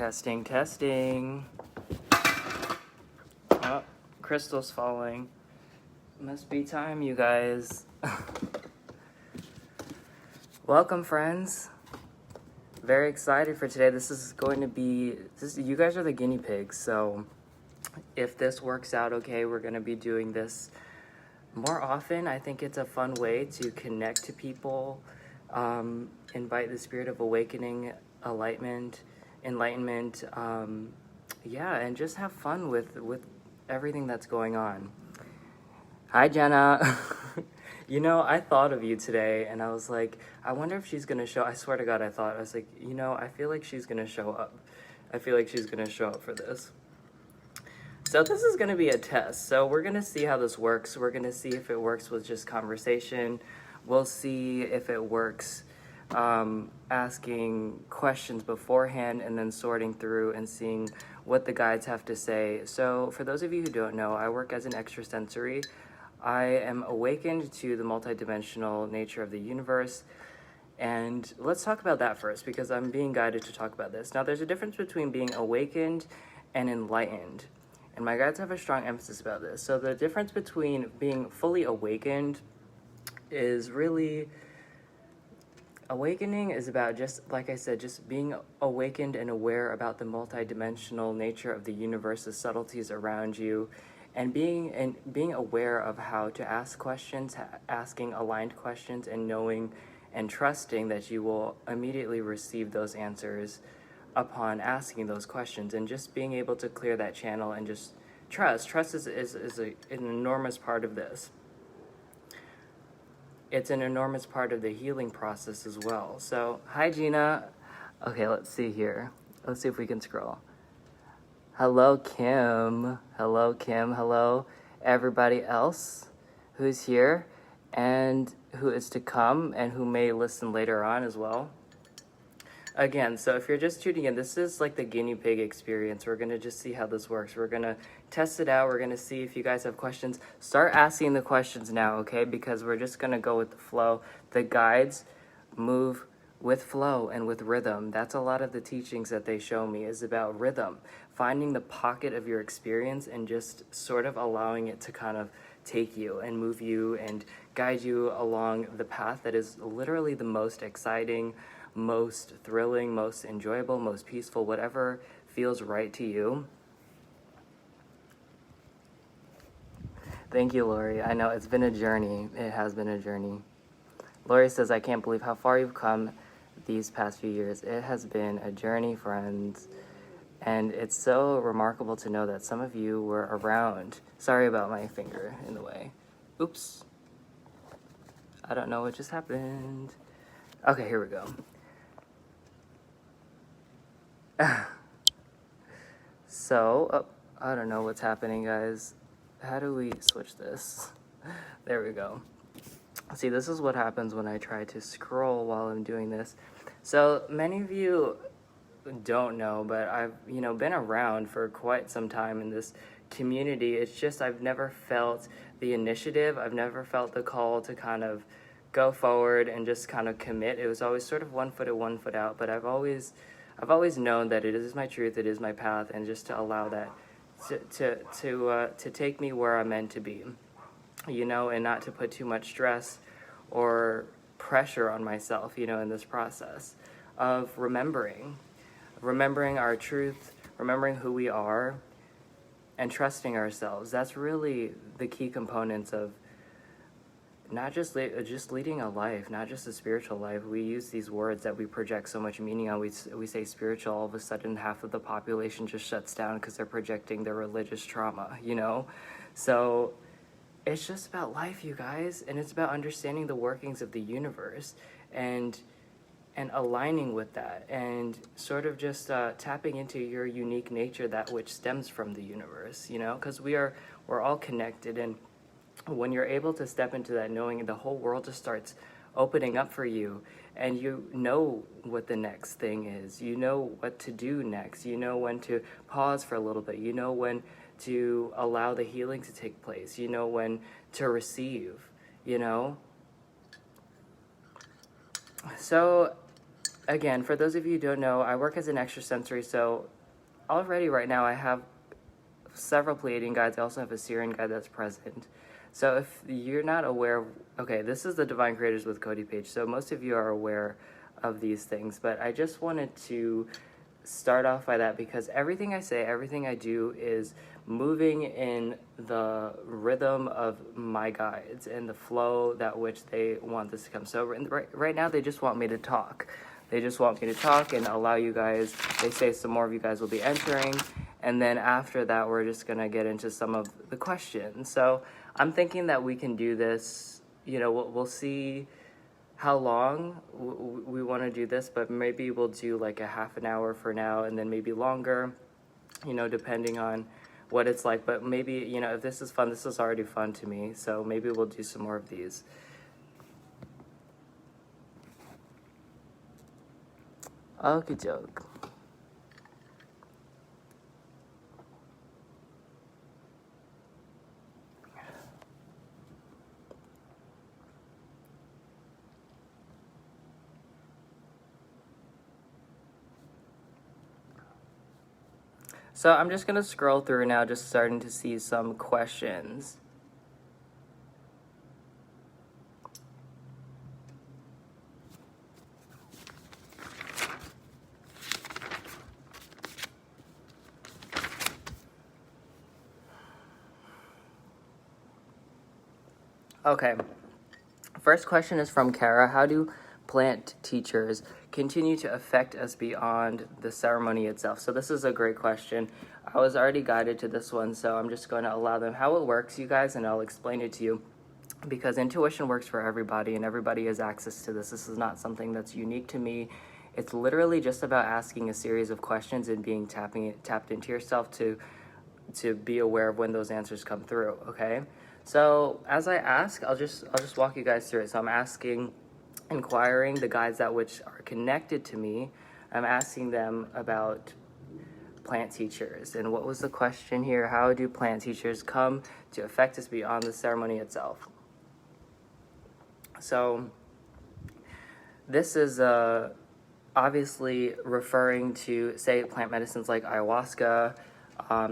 Testing, testing. Oh, crystal's falling. Must be time, you guys. Welcome, friends. Very excited for today. This is going to be, you guys are the guinea pigs, so if this works out okay, we're going to be doing this more often. I think it's a fun way to connect to people, invite the spirit of awakening, enlightenment, and just have fun with everything that's going on. Hi, Jenna. I thought of you today, and I was like, I wonder if she's gonna show. I swear to God, I was like, I feel like she's gonna show up. I feel like she's gonna show up for this. So this is gonna be a test. So we're gonna see how this works. We're gonna see if it works with just conversation. We'll see if it works asking questions beforehand and then sorting through and seeing what the guides have to say. So for those of you who don't know, I work as an extrasensory. I am awakened to the multidimensional nature of the universe. And let's talk about that first, because I'm being guided to talk about this. Now, there's a difference between being awakened and enlightened. And my guides have a strong emphasis about this. So the difference between being fully awakened is really... Awakening is about, just like I said, just being awakened and aware about the multidimensional nature of the universe, the subtleties around you, and being aware of how to ask questions, asking aligned questions, and knowing and trusting that you will immediately receive those answers upon asking those questions, and just being able to clear that channel and just trust. Trust is an enormous part of this. It's an enormous part of the healing process as well. So, hi, Gina. Okay, let's see here. Let's see if we can scroll. Hello, Kim. Hello, Kim. Hello, everybody else who's here and who is to come and who may listen later on as well. Again, so if you're just tuning in, this is like the guinea pig experience. We're going to just see how this works. We're going to test it out. We're going to see if you guys have questions. Start asking the questions now, okay? Because we're just going to go with the flow. The guides move with flow and with rhythm. That's a lot of the teachings that they show me is about rhythm. Finding the pocket of your experience and just sort of allowing it to kind of take you and move you and guide you along the path that is literally the most exciting, most thrilling, most enjoyable, most peaceful, whatever feels right to you. Thank you, Lori. I know it's been a journey. It has been a journey. Lori says, I can't believe how far you've come these past few years. It has been a journey, friends. And it's so remarkable to know that some of you were around. Sorry about my finger in the way. Oops. I don't know what just happened. Okay, here we go. So, I don't know what's happening, guys. How do we switch this? There we go. See, this is what happens when I try to scroll while I'm doing this. So, many of you don't know, but I've, been around for quite some time in this community. It's just I've never felt the initiative. I've never felt the call to kind of go forward and just kind of commit. It was always sort of 1 foot in, 1 foot out, but I've always known that it is my truth, it is my path, and just to allow that to take me where I'm meant to be, and not to put too much stress or pressure on myself, in this process of remembering our truth, remembering who we are, and trusting ourselves. That's really the key components of not just leading a life, not just a spiritual life. We use these words that we project so much meaning on. We say spiritual, all of a sudden half of the population just shuts down because they're projecting their religious trauma, So it's just about life, you guys, and it's about understanding the workings of the universe and aligning with that and sort of just tapping into your unique nature, that which stems from the universe, because we're all connected. And when you're able to step into that knowing, the whole world just starts opening up for you, and you know what the next thing is. You know what to do next. You know when to pause for a little bit. You know when to allow the healing to take place. You know when to receive, So again, for those of you who don't know, I work as an extrasensory, so already right now I have several Pleiadian guides. I also have a Sirian guide that's present. So if you're not aware, okay, this is the Divine Creators with Cody page, so most of you are aware of these things, but I just wanted to start off by that because everything I say, everything I do is moving in the rhythm of my guides and the flow that which they want this to come. So right now they just want me to talk. They just want me to talk and allow you guys, they say some more of you guys will be entering, and then after that we're just going to get into some of the questions. So I'm thinking that we can do this, we'll see how long we want to do this, but maybe we'll do like a half an hour for now and then maybe longer, depending on what it's like. But maybe, if this is fun, this is already fun to me, so maybe we'll do some more of these. Okie doke. So I'm just going to scroll through now, just starting to see some questions. Okay. First question is from Kara. How do plant teachers continue to affect us beyond the ceremony itself? So this is a great question. I was already guided to this one, so I'm just going to allow them how it works, you guys, and I'll explain it to you because intuition works for everybody and everybody has access to this. This is not something that's unique to me. It's literally just about asking a series of questions and being tapped into yourself to be aware of when those answers come through, okay? So as I ask, I'll just walk you guys through it. So I'm inquiring the guides that which are connected to me. I'm asking them about plant teachers. And what was the question here? How do plant teachers come to affect us beyond the ceremony itself? So this is obviously referring to, say, plant medicines like ayahuasca,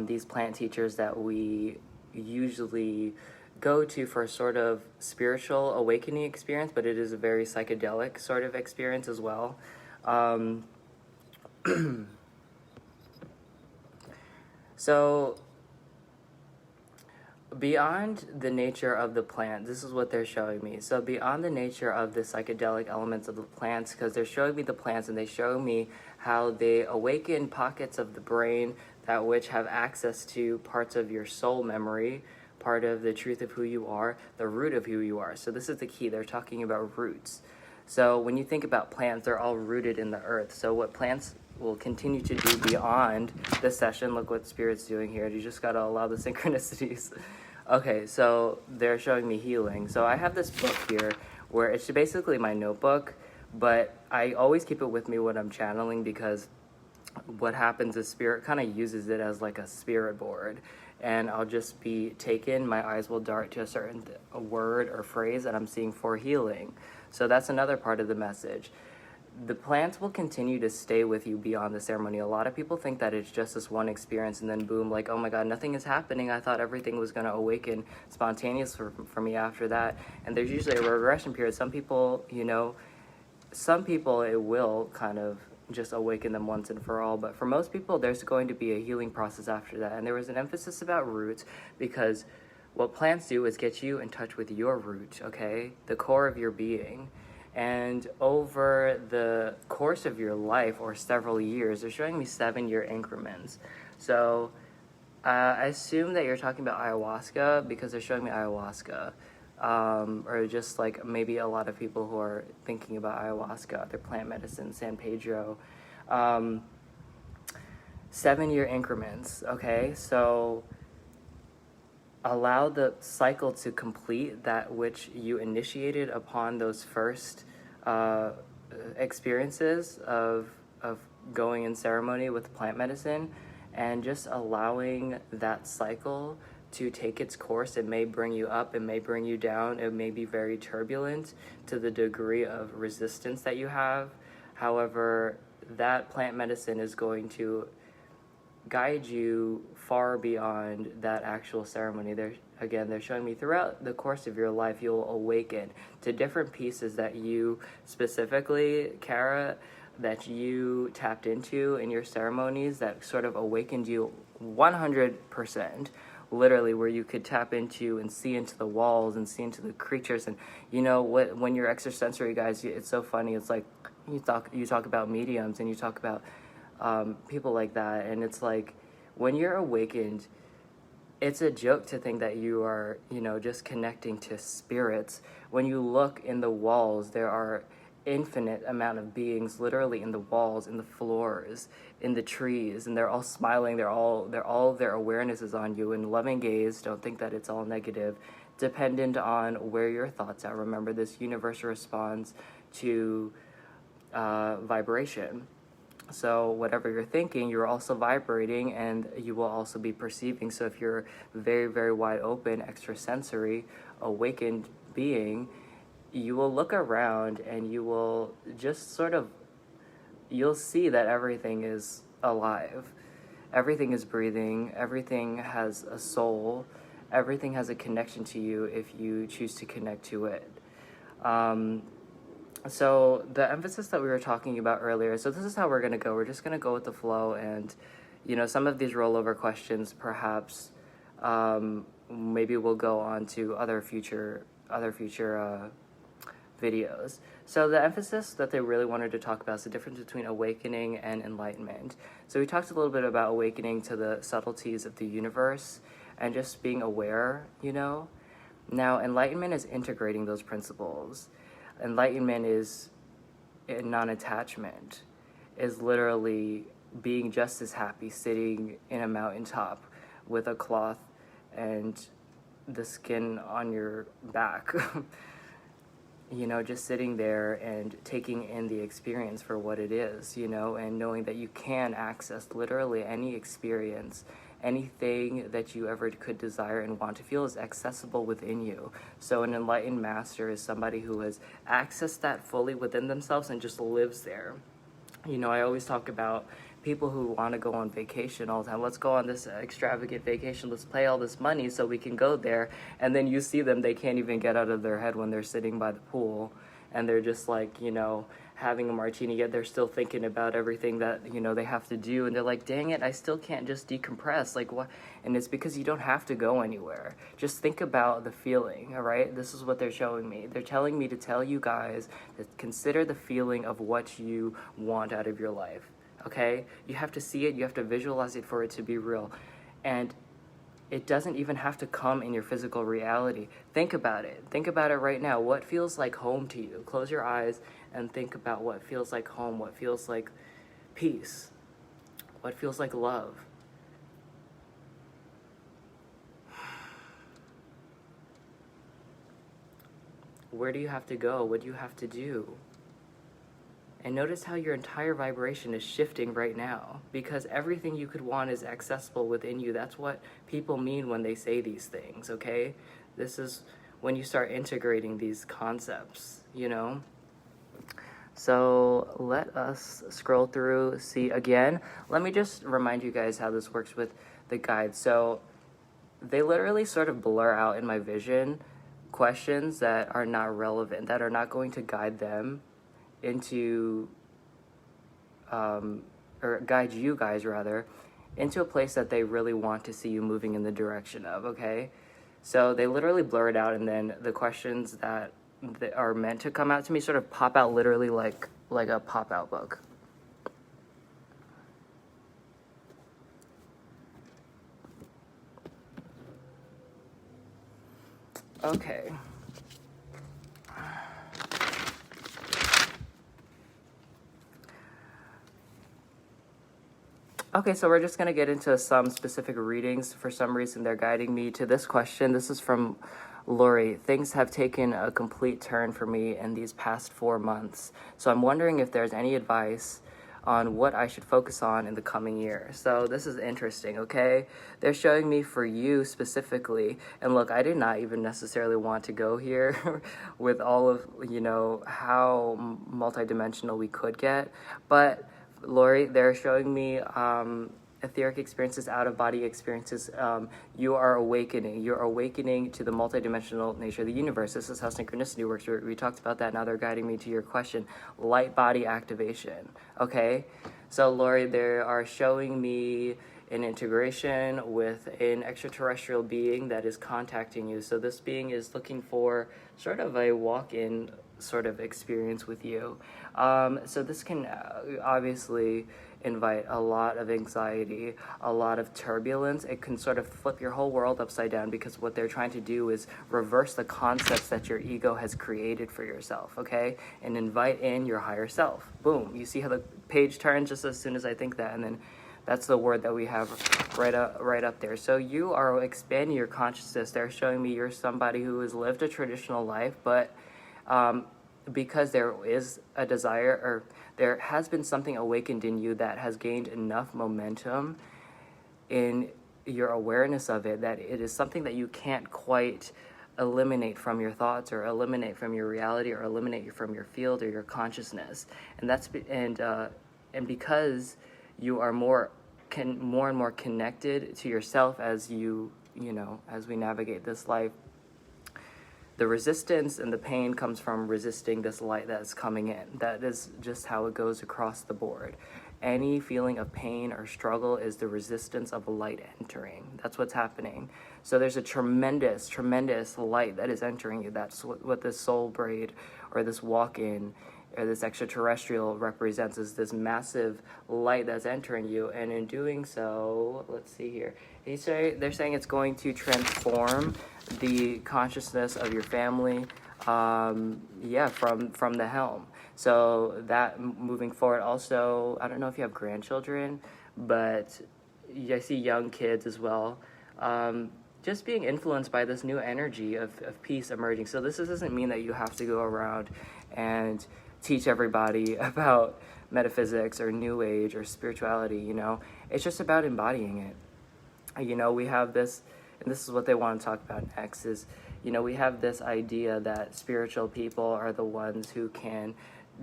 these plant teachers that we usually go to for a sort of spiritual awakening experience, but it is a very psychedelic sort of experience as well. So beyond the nature of the plant, this is what they're showing me. So beyond the nature of the psychedelic elements of the plants, because they're showing me the plants and they show me how they awaken pockets of the brain that which have access to parts of your soul memory, part of the truth of who you are, the root of who you are. So this is the key. They're talking about roots. So when you think about plants, they're all rooted in the earth. So what plants will continue to do beyond this session, look what Spirit's doing here. You just got to allow the synchronicities. Okay, so they're showing me healing. So I have this book here where it's basically my notebook, but I always keep it with me when I'm channeling because what happens is Spirit kind of uses it as like a spirit board. And I'll just be taken, my eyes will dart to a certain word or phrase that I'm seeing for healing. So that's another part of the message. The plants will continue to stay with you beyond the ceremony. A lot of people think that it's just this one experience and then boom, like, oh my God, nothing is happening. I thought everything was going to awaken spontaneously for me after that. And there's usually a regression period. Some people, it will kind of just awaken them once and for all. But for most people, there's going to be a healing process after that. And there was an emphasis about roots because what plants do is get you in touch with your root, okay? The core of your being. And over the course of your life or several years, they're showing me 7-year increments. So I assume that you're talking about ayahuasca because they're showing me ayahuasca. Or just like maybe a lot of people who are thinking about ayahuasca, their plant medicine, San Pedro. 7-year increments, okay? So allow the cycle to complete that which you initiated upon those first experiences of going in ceremony with plant medicine, and just allowing that cycle to take its course. It may bring you up, it may bring you down, it may be very turbulent to the degree of resistance that you have. However, that plant medicine is going to guide you far beyond that actual ceremony. They're showing me throughout the course of your life, you'll awaken to different pieces that you specifically, Kara, that you tapped into in your ceremonies that sort of awakened you 100%, literally, where you could tap into and see into the walls and see into the creatures. And you know what, when you're extrasensory guys, it's so funny. It's like you talk about mediums and you talk about people like that, and it's like when you're awakened, it's a joke to think that you are, just connecting to spirits. When you look in the walls, there are infinite amount of beings literally in the walls, in the floors, in the trees, and they're all smiling. They're all their awareness is on you. And loving gaze, don't think that it's all negative, dependent on where your thoughts are. Remember, this universe responds to vibration. So whatever you're thinking, you're also vibrating, and you will also be perceiving. So if you're very, very wide open, extrasensory, awakened being, you will look around and you will just you'll see that everything is alive. Everything is breathing. Everything has a soul. Everything has a connection to you if you choose to connect to it. So the emphasis that we were talking about earlier, so this is how we're going to go. We're just going to go with the flow, and, some of these rollover questions, perhaps, maybe we'll go on to other future videos. So the emphasis that they really wanted to talk about is the difference between awakening and enlightenment. So we talked a little bit about awakening to the subtleties of the universe and just being aware, Now, enlightenment is integrating those principles. Enlightenment is non-attachment, is literally being just as happy sitting in a mountaintop with a cloth and the skin on your back. Just sitting there and taking in the experience for what it is, and knowing that you can access literally any experience. Anything that you ever could desire and want to feel is accessible within you. So an enlightened master is somebody who has accessed that fully within themselves and just lives there. I always talk about people who want to go on vacation all the time. Let's go on this extravagant vacation. Let's pay all this money so we can go there. And then you see them, they can't even get out of their head when they're sitting by the pool. And they're just like, having a martini, yet they're still thinking about everything that, they have to do. And they're like, dang it, I still can't just decompress. Like, what? And it's because you don't have to go anywhere. Just think about the feeling, all right? This is what they're showing me. They're telling me to tell you guys to consider the feeling of what you want out of your life, okay? You have to see it. You have to visualize it for it to be real. And it doesn't even have to come in your physical reality. Think about it. Think about it right now. What feels like home to you? Close your eyes and think about what feels like home, what feels like peace, what feels like love. Where do you have to go? What do you have to do? And notice how your entire vibration is shifting right now, because everything you could want is accessible within you. That's what people mean when they say these things, okay? This is when you start integrating these concepts, So let us scroll through, see again. Let me just remind you guys how this works with the guides. So they literally sort of blur out in my vision questions that are not relevant, that are not going to guide them into, or guide you guys rather, into a place that they really want to see you moving in the direction of, okay? So they literally blur it out, and then the questions that are meant to come out to me sort of pop out literally like a pop-out book. Okay. Okay, so we're just going to get into some specific readings. For some reason, they're guiding me to this question. This is from Lori. Things have taken a complete turn for me in these past 4 months. So I'm wondering if there's any advice on what I should focus on in the coming year. So this is interesting, okay? They're showing me for you specifically, and look, I did not even necessarily want to go here with all of, how multidimensional we could get, but Lori, they're showing me etheric experiences, out-of-body experiences. You are awakening. You're awakening to the multidimensional nature of the universe. This is how synchronicity works. We talked about that. Now they're guiding me to your question. Light body activation. Okay? So, Lori, they are showing me an integration with an extraterrestrial being that is contacting you. So this being is looking for sort of a walk-in sort of experience with you. So this can obviously invite a lot of anxiety, a lot of turbulence. It can sort of flip your whole world upside down, because what they're trying to do is reverse the concepts that your ego has created for yourself, okay? And invite in your higher self. Boom. You see how the page turns just as soon as I think that, and then that's the word that we have right up there. So you are expanding your consciousness. They're showing me you're somebody who has lived a traditional life, but because there is a desire, or there has been something awakened in you that has gained enough momentum in your awareness of it, that it is something that you can't quite eliminate from your thoughts, or eliminate from your reality, or eliminate from your field or your consciousness. And that's and because you are more and more connected to yourself as as we navigate this life, the resistance and the pain comes from resisting this light that's coming in. That is just how it goes across the board. Any feeling of pain or struggle is the resistance of a light entering. That's what's happening. So there's a tremendous, tremendous light that is entering you. That's what this soul braid, or this walk-in, or this extraterrestrial represents, is this massive light that's entering you. And in doing so, let's see here. They're saying it's going to transform the consciousness of your family, from the helm. So that moving forward. Also, I don't know if you have grandchildren, but I see young kids as well. Just being influenced by this new energy of peace emerging. So this doesn't mean that you have to go around and teach everybody about metaphysics or new age or spirituality, It's just about embodying it. We have this, and this is what they want to talk about next, is, we have this idea that spiritual people are the ones who can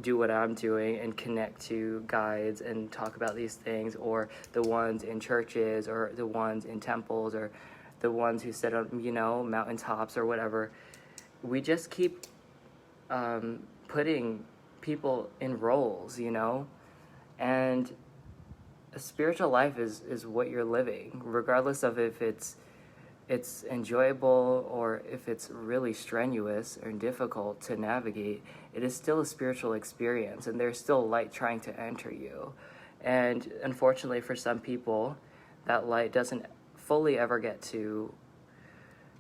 do what I'm doing and connect to guides and talk about these things, or the ones in churches, or the ones in temples, or the ones who sit on, mountaintops or whatever. We just keep putting people in roles, and a spiritual life is what you're living, regardless of if it's enjoyable or if it's really strenuous or difficult to navigate. It is still a spiritual experience, and there's still light trying to enter you. And unfortunately for some people, that light doesn't fully ever get to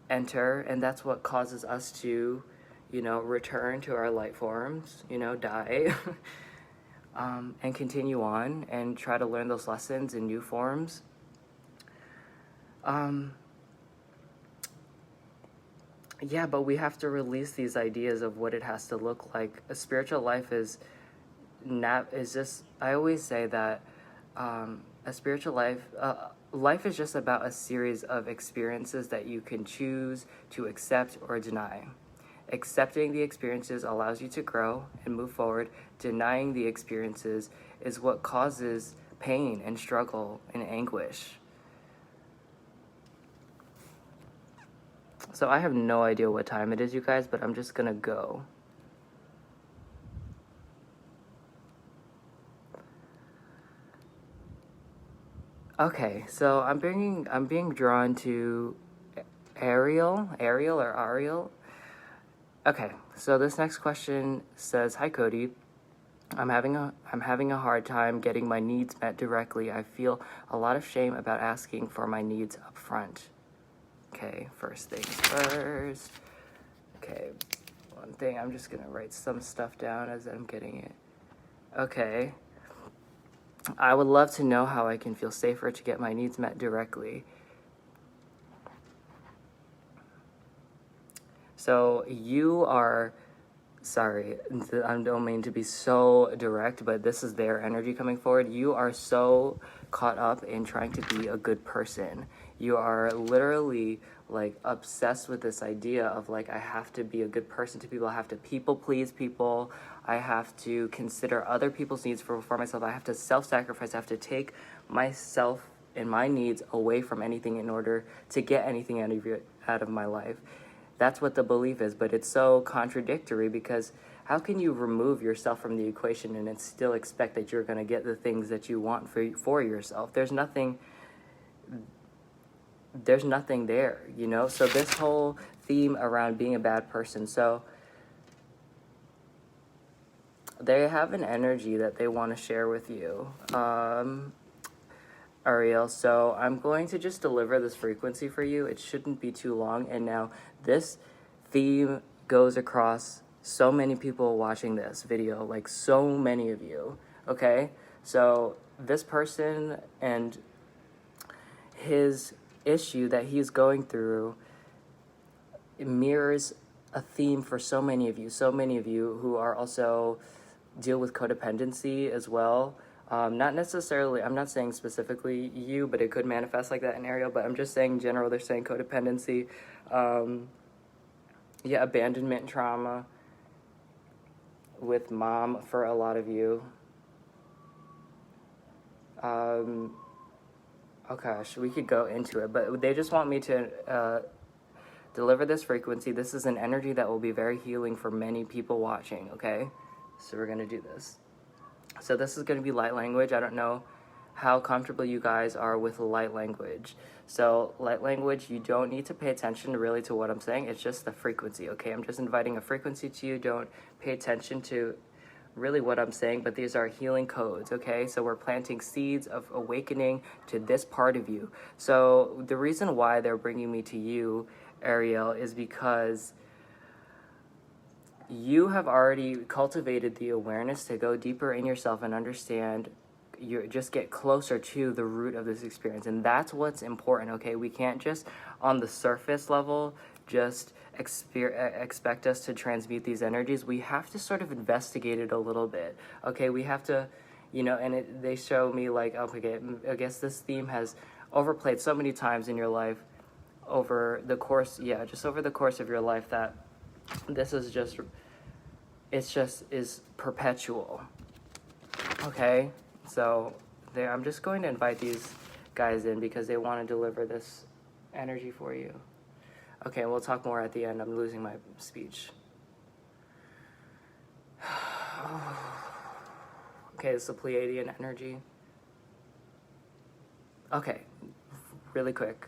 enter, and that's what causes us to return to our light forms, die, and continue on and try to learn those lessons in new forms. But we have to release these ideas of what it has to look like. A spiritual life is just, I always say that a spiritual life, life is just about a series of experiences that you can choose to accept or deny. Accepting the experiences allows you to grow and move forward. Denying the experiences is what causes pain and struggle and anguish. So I have no idea what time it is, you guys, but I'm just gonna go. Okay, so I'm being drawn to Ariel. Okay, so this next question says, "Hi Cody, I'm having a hard time getting my needs met directly. I feel a lot of shame about asking for my needs up front." Okay, first things first. Okay, one thing, I'm just gonna write some stuff down as I'm getting it. Okay. I would love to know how I can feel safer to get my needs met directly. So you are sorry, I don't mean to be so direct, but this is their energy coming forward. You are so caught up in trying to be a good person. You are literally like obsessed with this idea of like, I have to be a good person to people. I have to people please people. I have to consider other people's needs for myself. I have to self-sacrifice. I have to take myself and my needs away from anything in order to get anything out of my life. That's what the belief is, but it's so contradictory because how can you remove yourself from the equation and still expect that you're going to get the things that you want for yourself? There's nothing there, you know? So this whole theme around being a bad person, so they have an energy that they want to share with you, Ariel. So I'm going to just deliver this frequency for you. It shouldn't be too long. And now this theme goes across so many people watching this video, like so many of you, okay? So this person and his issue that he's going through, it mirrors a theme for so many of you who are also deal with codependency as well. Not necessarily, I'm not saying specifically you, but it could manifest like that in Ariel, but I'm just saying in general, they're saying codependency, abandonment trauma with mom for a lot of you. Oh gosh, we could go into it, but they just want me to deliver this frequency. This is an energy that will be very healing for many people watching, okay? So we're going to do this. So this is going to be light language. I don't know how comfortable you guys are with light language. So light language, you don't need to pay attention really to what I'm saying. It's just the frequency, okay? I'm just inviting a frequency to you. Don't pay attention to really what I'm saying, but these are healing codes, okay? So we're planting seeds of awakening to this part of you. So the reason why they're bringing me to you, Ariel, is because you have already cultivated the awareness to go deeper in yourself and understand, you just get closer to the root of this experience. And that's what's important, okay? We can't just on the surface level just expect us to transmute these energies. We have to sort of investigate it a little bit, okay? We have to, you know, and they show me like, okay, I guess this theme has overplayed so many times in your life over the course, over the course of your life, that this is just, is perpetual, okay? So I'm just going to invite these guys in because they want to deliver this energy for you. Okay, we'll talk more at the end. I'm losing my speech. Okay, it's the Pleiadian energy. Okay, really quick.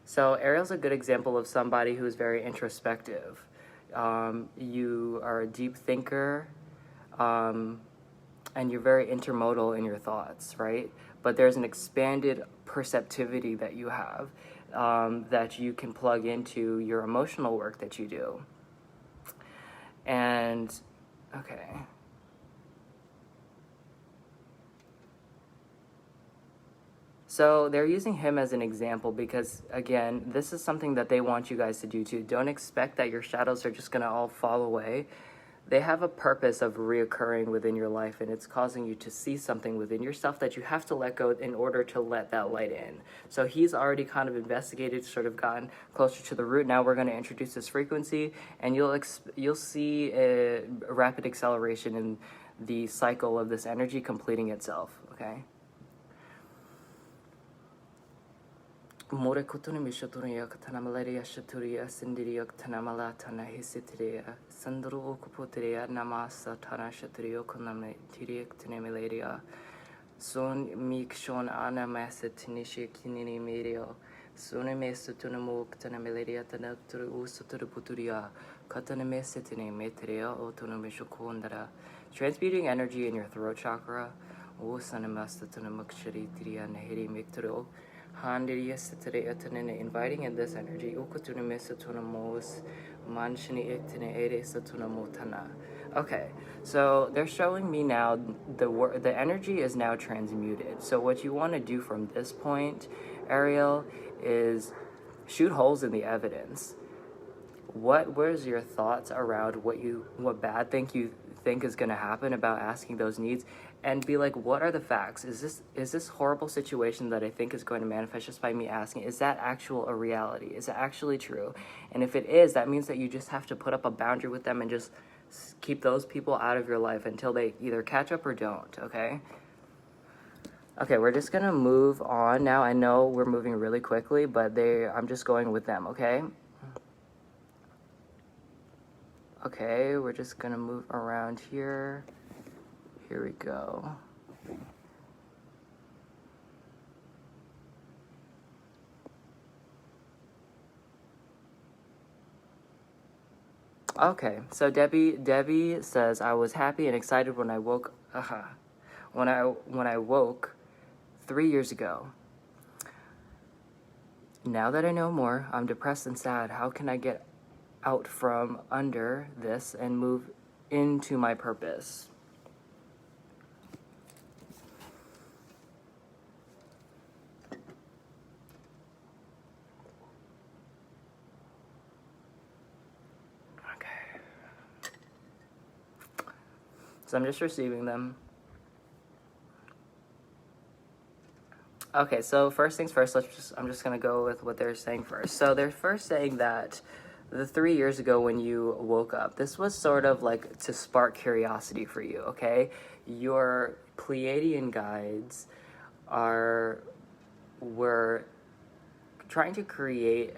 So Ariel's a good example of somebody who's very introspective. You are a deep thinker, and you're very intermodal in your thoughts, right? But there's an expanded perceptivity that you have, that you can plug into your emotional work that you do. And, okay. So they're using him as an example because, again, this is something that they want you guys to do too. Don't expect that your shadows are just going to all fall away. They have a purpose of reoccurring within your life, and it's causing you to see something within yourself that you have to let go in order to let that light in. So he's already kind of investigated, sort of gotten closer to the root. Now we're going to introduce this frequency, and you'll see a rapid acceleration in the cycle of this energy completing itself, okay? More kotuni mishotoria katana malaria shaturia sindiria katana malatana hisitria sandru okupoteria namasa tana shaturio koname tiriek tene malaria son mikshon ana maset nishi kinini medio sone mesutuna muktana malaria tana turu usutur puturia katana mesetine metria autonomishokondara. Transmuting energy in your throat chakra. O sanamastatuna mukshari tria nahiri mikturo. Inviting in this energy. Okay, so they're showing me now the energy is now transmuted. So what you want to do from this point, Ariel, is shoot holes in the evidence. Where's your thoughts around what bad thing you think is going to happen about asking those needs, and be like, what are the facts? Is this horrible situation that I think is going to manifest just by me asking, is that a reality? Is it actually true? And if it is, that means that you just have to put up a boundary with them and just keep those people out of your life until they either catch up or don't, okay? Okay, we're just gonna move on now. I know we're moving really quickly, but I'm just going with them, okay? Okay, we're just gonna move around here. Here we go. Okay, so Debbie says, I was happy and excited when I woke when I woke 3 years ago. Now that I know more, I'm depressed and sad. How can I get out from under this and move into my purpose? Okay. So I'm just receiving them. Okay, so first things first, I'm just gonna go with what they're saying first. So they're first saying that the 3 years ago when you woke up, this was sort of like to spark curiosity for you, okay? Your Pleiadian guides were trying to create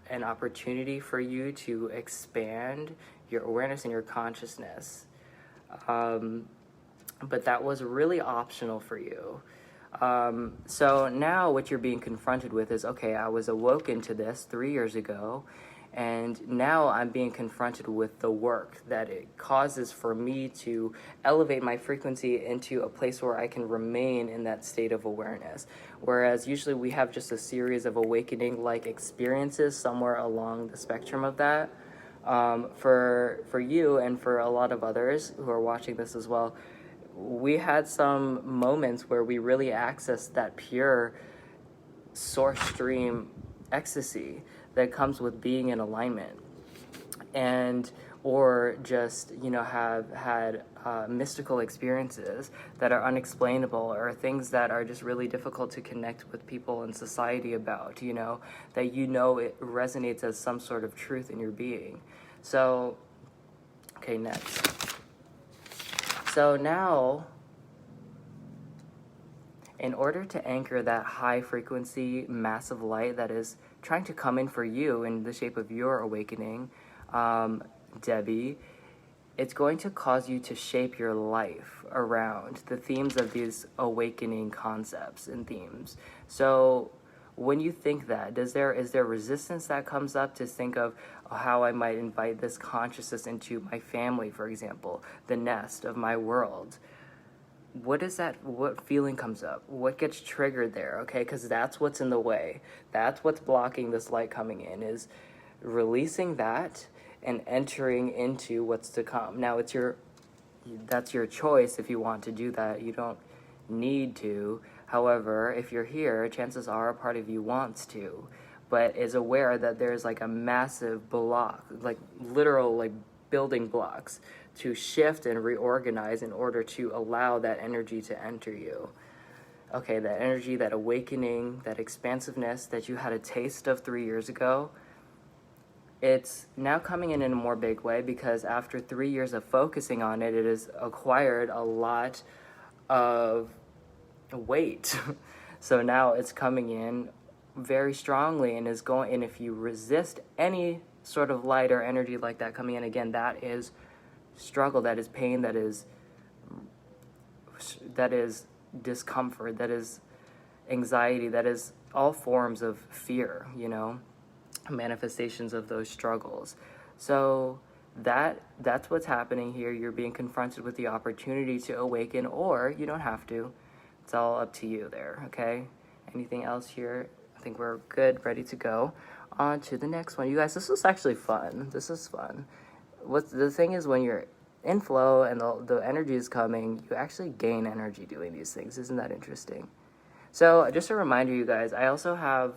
an opportunity for you to expand your awareness and your consciousness. But that was really optional for you. So now what you're being confronted with is, okay, I was awoken to this 3 years ago, and now I'm being confronted with the work that it causes for me to elevate my frequency into a place where I can remain in that state of awareness. Whereas usually we have just a series of awakening-like experiences somewhere along the spectrum of that. For you and for a lot of others who are watching this as well, we had some moments where we really accessed that pure source stream ecstasy that comes with being in alignment, and or just have had mystical experiences that are unexplainable, or things that are just really difficult to connect with people in society about, that it resonates as some sort of truth in your being. So okay, next. So now, in order to anchor that high frequency, massive light that is trying to come in for you in the shape of your awakening, Debbie, it's going to cause you to shape your life around the themes of these awakening concepts and themes. So when you think that, is there resistance that comes up to think of how I might invite this consciousness into my family, for example, the nest of my world? What feeling comes up? What gets triggered there, okay? Because that's what's in the way. That's what's blocking this light coming in, is releasing that and entering into what's to come. Now, that's your choice if you want to do that. You don't need to. However, if you're here, chances are a part of you wants to, but is aware that there's like a massive block, like literal like building blocks to shift and reorganize in order to allow that energy to enter you. Okay, that energy, that awakening, that expansiveness that you had a taste of 3 years ago, it's now coming in a more big way, because after 3 years of focusing on it, it has acquired a lot of weight. So now it's coming in very strongly and is going, and if you resist any sort of light or energy like that coming in again, that is struggle, that is pain, that is discomfort, that is anxiety, that is all forms of fear, manifestations of those struggles. So that's what's happening here. You're being confronted with the opportunity to awaken, or you don't have to. It's all up to you there, okay? Anything else here? I think we're good, ready to go on to the next one. You guys, this was actually fun. This is fun. The thing is, when you're in flow and the energy is coming, you actually gain energy doing these things. Isn't that interesting? So just a reminder, you guys, I also have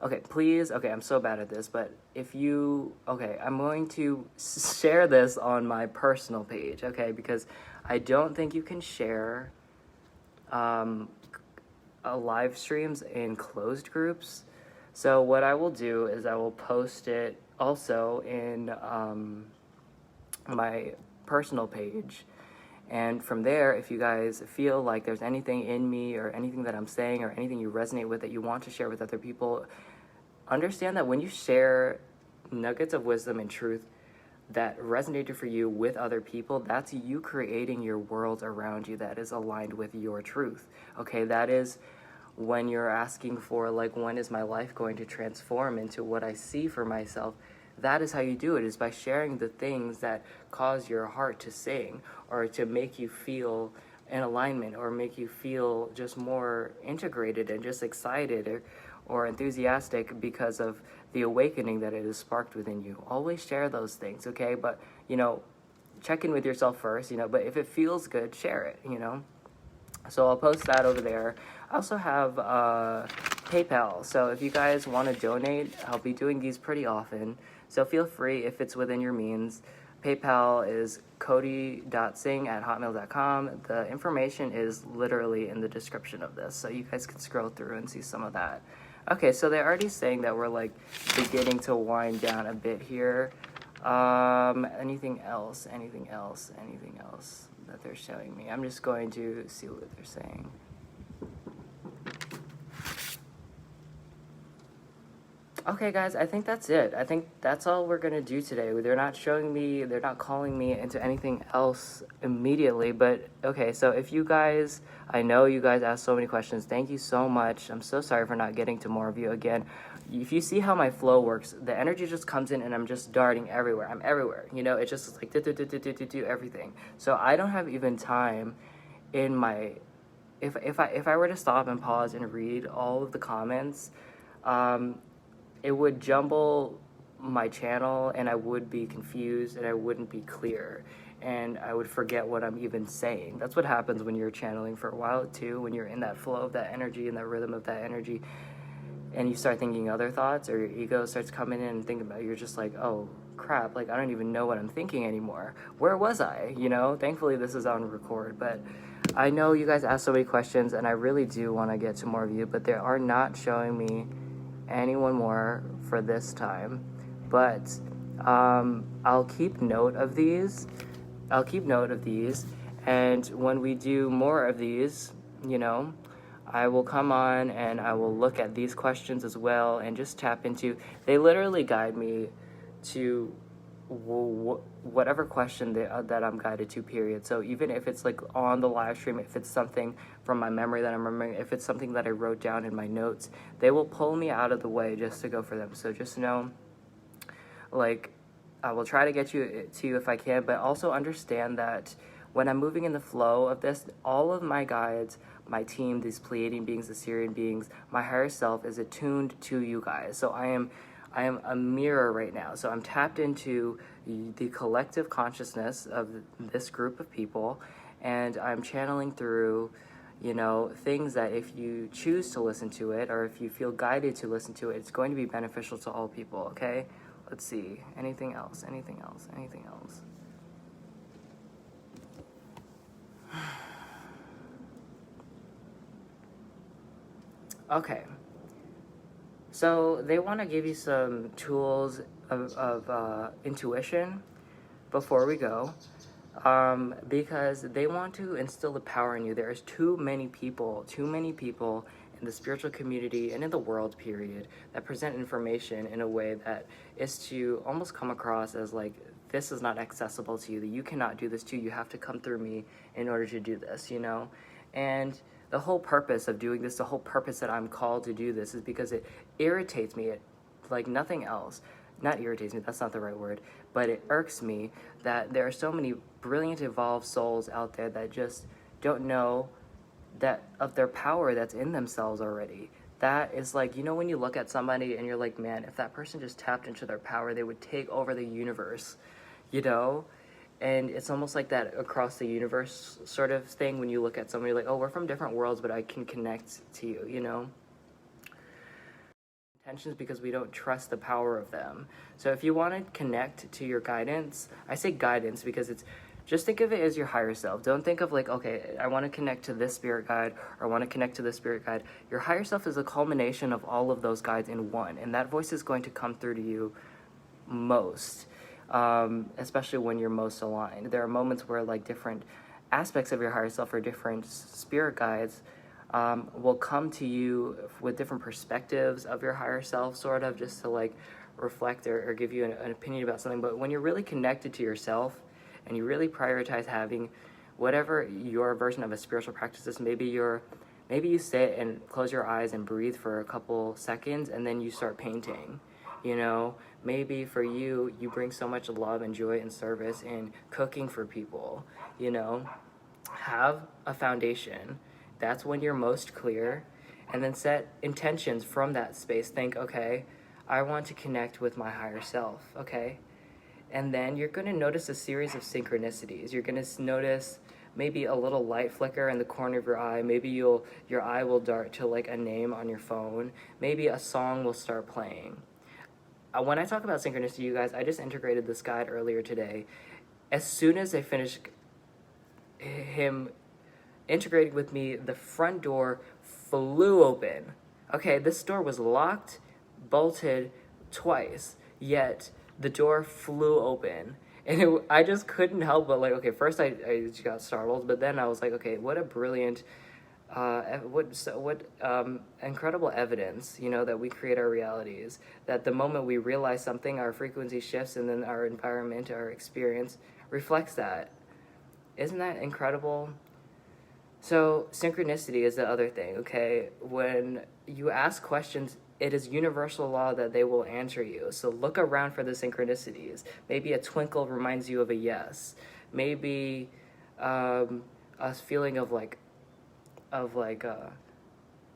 Okay, please. Okay, I'm so bad at this, but if you, okay, I'm going to share this on my personal page, okay, because I don't think you can share live streams in closed groups. So what I will do is I will post it also in my personal page. And from there, if you guys feel like there's anything in me or anything that I'm saying or anything you resonate with that you want to share with other people, understand that when you share nuggets of wisdom and truth that resonated for you with other people, that's you creating your world around you that is aligned with your truth. Okay, that is when you're asking for, like, when is my life going to transform into what I see for myself. That is how you do it, is by sharing the things that cause your heart to sing or to make you feel in alignment or make you feel just more integrated and just excited or enthusiastic because of the awakening that it has sparked within you. Always share those things, okay? But, check in with yourself first, but if it feels good, share it, So I'll post that over there. I also have PayPal. So if you guys want to donate, I'll be doing these pretty often. So feel free if it's within your means. PayPal is cody.sing@hotmail.com. The information is literally in the description of this, so you guys can scroll through and see some of that. Okay, so they're already saying that we're like beginning to wind down a bit here. Anything else that they're showing me? I'm just going to see what they're saying. Okay, guys, I think that's it. I think that's all we're going to do today. They're not calling me into anything else immediately, but okay, so if you guys, I know you guys asked so many questions. Thank you so much. I'm so sorry for not getting to more of you again. If you see how my flow works, the energy just comes in and I'm just darting everywhere. I'm everywhere. It's just like do everything. So I don't have even time in my, if I were to stop and pause and read all of the comments, it would jumble my channel and I would be confused and I wouldn't be clear and I would forget what I'm even saying. That's what happens when you're channeling for a while too, when you're in that flow of that energy and that rhythm of that energy and you start thinking other thoughts or your ego starts coming in and thinking about it, you're just like, oh crap, like I don't even know what I'm thinking anymore. Where was I? Thankfully this is on record, but I know you guys asked so many questions and I really do want to get to more of you, but they are not showing me anyone more for this time, but I'll keep note of these, and when we do more of these, I will come on and I will look at these questions as well and just tap into, they literally guide me to whatever question that I'm guided to, period. So even if it's like on the live stream, if it's something from my memory that I'm remembering, if it's something that I wrote down in my notes, they will pull me out of the way just to go for them. So just know, like, I will try to get to you if I can, but also understand that when I'm moving in the flow of this, all of my guides, my team, these Pleiadian beings, the Sirian beings, my higher self is attuned to you guys. So I am a mirror right now. So I'm tapped into the collective consciousness of this group of people, and I'm channeling through, things that if you choose to listen to it, or if you feel guided to listen to it, it's going to be beneficial to all people, okay? Let's see. Anything else? Okay. So they want to give you some tools of intuition before we go, because they want to instill the power in you. There's too many people in the spiritual community and in the world, period, that present information in a way that is to almost come across as like, this is not accessible to you, that you cannot do this too, you have to come through me in order to do this, And the whole purpose of doing this, the whole purpose that I'm called to do this is because it irritates me, like nothing else. Not irritates me, that's not the right word, but it irks me that there are so many brilliant, evolved souls out there that just don't know that of their power that's in themselves already. That is like, when you look at somebody and you're like, man, if that person just tapped into their power, they would take over the universe, And it's almost like that across the universe sort of thing when you look at somebody like, oh, we're from different worlds, but I can connect to you, intentions because we don't trust the power of them. So if you want to connect to your guidance, I say guidance because it's just think of it as your higher self. Don't think of like, okay, I want to connect to this spirit guide or I want to connect to this spirit guide. Your higher self is a culmination of all of those guides in one, and that voice is going to come through to you most, especially when you're most aligned. There are moments where like different aspects of your higher self or different spirit guides will come to you with different perspectives of your higher self, sort of just to like reflect or give you an opinion about something. But when you're really connected to yourself and you really prioritize having whatever your version of a spiritual practice is, maybe you sit and close your eyes and breathe for a couple seconds and then you start painting. You know, maybe for you, you bring so much love and joy and service in cooking for people. You know, have a foundation. That's when you're most clear. And then set intentions from that space. Think, okay, I want to connect with my higher self, okay? And then you're going to notice a series of synchronicities. You're going to notice maybe a little light flicker in the corner of your eye. Maybe your eye will dart to like a name on your phone. Maybe a song will start playing. When I talk about synchronicity, you guys, I just integrated this guide earlier today. As soon as I finished him integrating with me, the front door flew open. Okay, this door was locked, bolted twice, yet the door flew open. And I just couldn't help but like, okay, first I just got startled, but then I was like, okay, what a brilliant, incredible evidence, you know, that we create our realities, that the moment we realize something, our frequency shifts and then our environment, our experience reflects that. Isn't that incredible? So synchronicity is the other thing, okay? When you ask questions, it is universal law that they will answer you. So look around for the synchronicities. Maybe a twinkle reminds you of a yes. Maybe a feeling of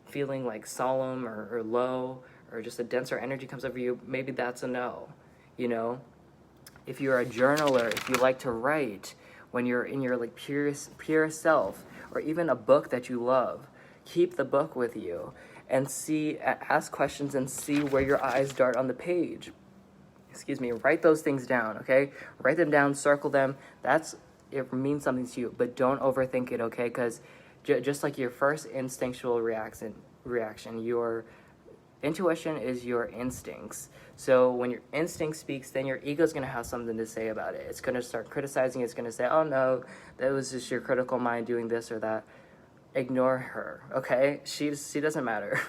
feeling like solemn or low, or just a denser energy comes over you. Maybe that's a no, you know? If you're a journaler, if you like to write, when you're in your like pure self, or even a book that you love, keep the book with you and ask questions and see where your eyes dart on the page. Write those things down, okay? Write them down, circle them. It means something to you, but don't overthink it, okay? Because just like your first instinctual reaction, your intuition is your instincts. So when your instinct speaks, then your ego's going to have something to say about it. It's going to start criticizing. It's going to say, oh no, that was just your critical mind doing this or that. Ignore her, okay? She doesn't matter.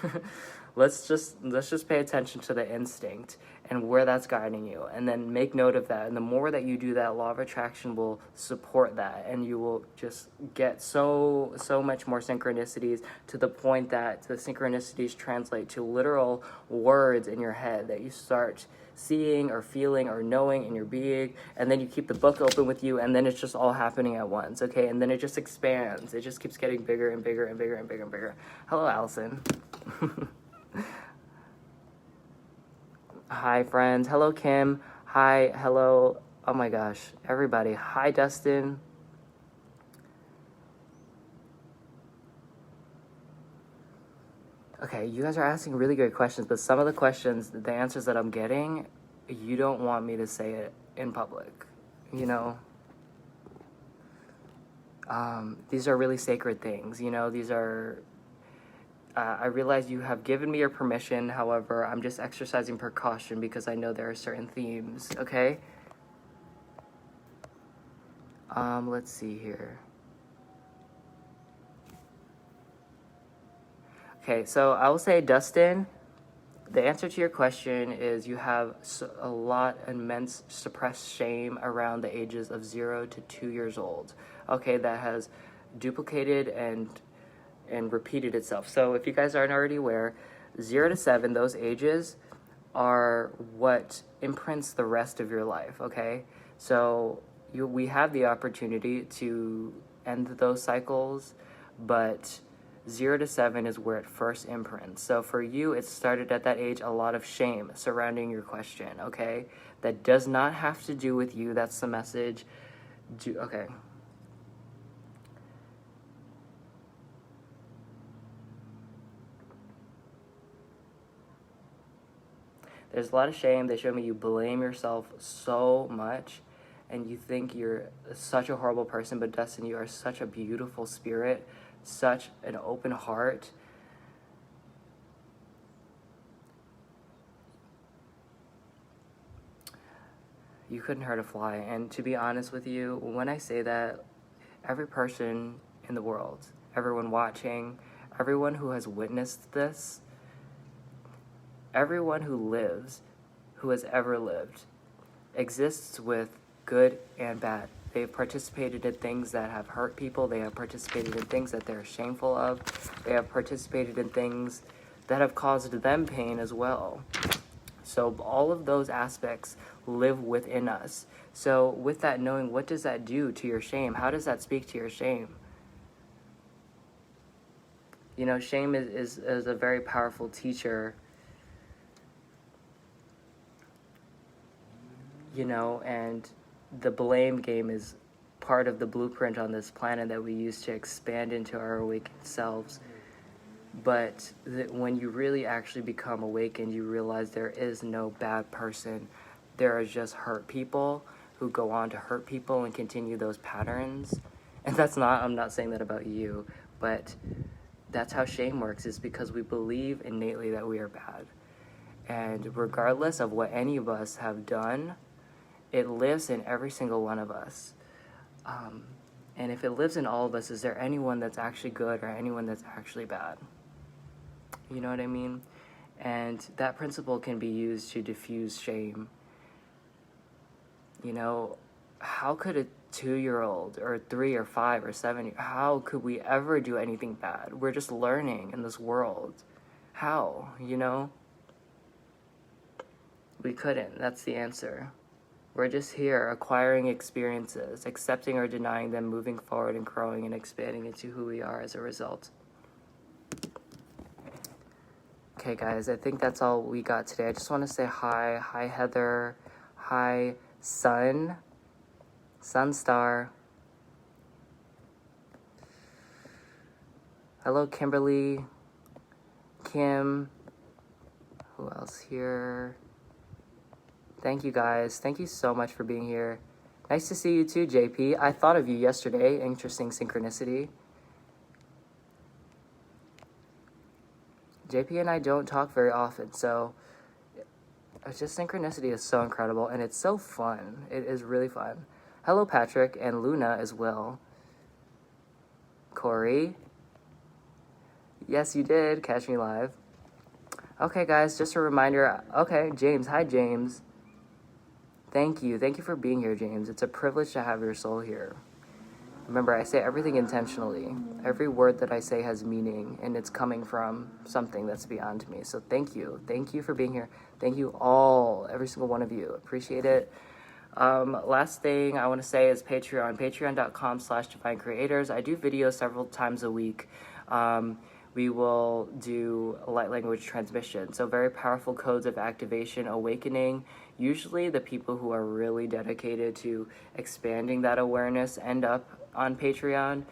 Let's just pay attention to the instinct and where that's guiding you, and then make note of that. And the more that you do that, law of attraction will support that, and you will just get so much more synchronicities, to the point that the synchronicities translate to literal words in your head that you start seeing or feeling or knowing in your being, and then you keep the book open with you, and then it's just all happening at once, okay? And then it just expands. It just keeps getting bigger and bigger and bigger and bigger and bigger. Hello, Allison. Hi, friends. Hello, Kim. Hi, hello. Oh my gosh, everybody. Hi, Dustin. Okay, you guys are asking really great questions, but some of the questions, the answers that I'm getting, you don't want me to say it in public, you know? These are really sacred things, you know? These are... I realize you have given me your permission, however, I'm just exercising precaution because I know there are certain themes, okay? Let's see here. Okay, so I will say, Dustin, the answer to your question is you have a lot immense suppressed shame around the ages of 0 to 2 years old. Okay, that has duplicated and repeated itself. So if you guys aren't already aware, 0 to 7, those ages are what imprints the rest of your life, okay? So we have the opportunity to end those cycles, but 0 to 7 is where it first imprints. So for you, it started at that age, a lot of shame surrounding your question, okay? That does not have to do with you. That's the message. Okay. There's a lot of shame. They show me you blame yourself so much, and you think you're such a horrible person, but Dustin, you are such a beautiful spirit, such an open heart. You couldn't hurt a fly. And to be honest with you, when I say that, every person in the world, everyone watching, everyone who has witnessed this, everyone who lives, who has ever lived, exists with good and bad. They've participated in things that have hurt people. They have participated in things that they're shameful of. They have participated in things that have caused them pain as well. So all of those aspects live within us. So with that knowing, what does that do to your shame? How does that speak to your shame? You know, shame is a very powerful teacher. You know, and the blame game is part of the blueprint on this planet that we use to expand into our awakened selves. But when you really actually become awakened, you realize there is no bad person. There are just hurt people who go on to hurt people and continue those patterns. And I'm not saying that about you, but that's how shame works, is because we believe innately that we are bad. And regardless of what any of us have done, it lives in every single one of us. And if it lives in all of us, is there anyone that's actually good or anyone that's actually bad? You know what I mean? And that principle can be used to diffuse shame. You know, how could a 2-year-old or 3 or 5 or 7, how could we ever do anything bad? We're just learning in this world. How, you know? We couldn't. That's the answer. We're just here acquiring experiences, accepting or denying them, moving forward and growing and expanding into who we are as a result. Okay, guys, I think that's all we got today. I just want to say hi. Hi, Heather. Hi, Sunstar. Hello, Kimberly. Kim. Who else here? Thank you, guys. Thank you so much for being here. Nice to see you too, JP. I thought of you yesterday. Interesting synchronicity. JP and I don't talk very often, so it's just synchronicity is so incredible, and it's so fun. It is really fun. Hello, Patrick, and Luna as well. Corey. Yes, you did catch me live. Okay, guys, just a reminder. Okay, James. Hi, James. Thank you. Thank you for being here, James. It's a privilege to have your soul here. Remember, I say everything intentionally. Every word that I say has meaning, and it's coming from something that's beyond me. So thank you. Thank you for being here. Thank you all, every single one of you. Appreciate it. Last thing I want to say is Patreon. Patreon.com/Divine Creators. I do videos several times a week. We will do a light language transmission. So very powerful codes of activation, awakening. Usually the people who are really dedicated to expanding that awareness end up on Patreon.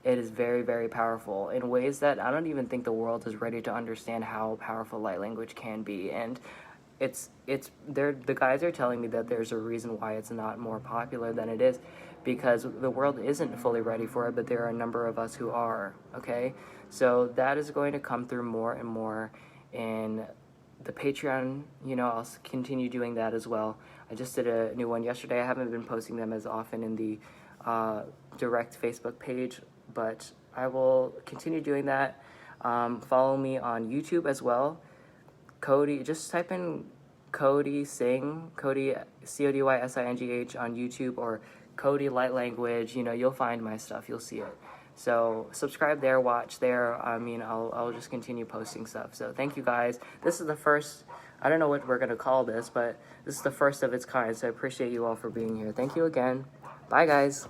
It is very, very powerful in ways that I don't even think the world is ready to understand how powerful light language can be. And the guys are telling me that there's a reason why it's not more popular than it is, because the world isn't fully ready for it, but there are a number of us who are, okay? So that is going to come through more and more in the Patreon. You know, I'll continue doing that as well. I just did a new one yesterday. I haven't been posting them as often in the direct Facebook page, but I will continue doing that. Follow me on YouTube as well. Cody, just type in Cody Singh, Cody CODYSINGH on YouTube, or Cody Light Language. You know, you'll find my stuff. You'll see it. So subscribe there, watch there. I mean, I'll just continue posting stuff. So thank you, guys. This is the first, I don't know what we're going to call this, but this is the first of its kind. So I appreciate you all for being here. Thank you again. Bye, guys.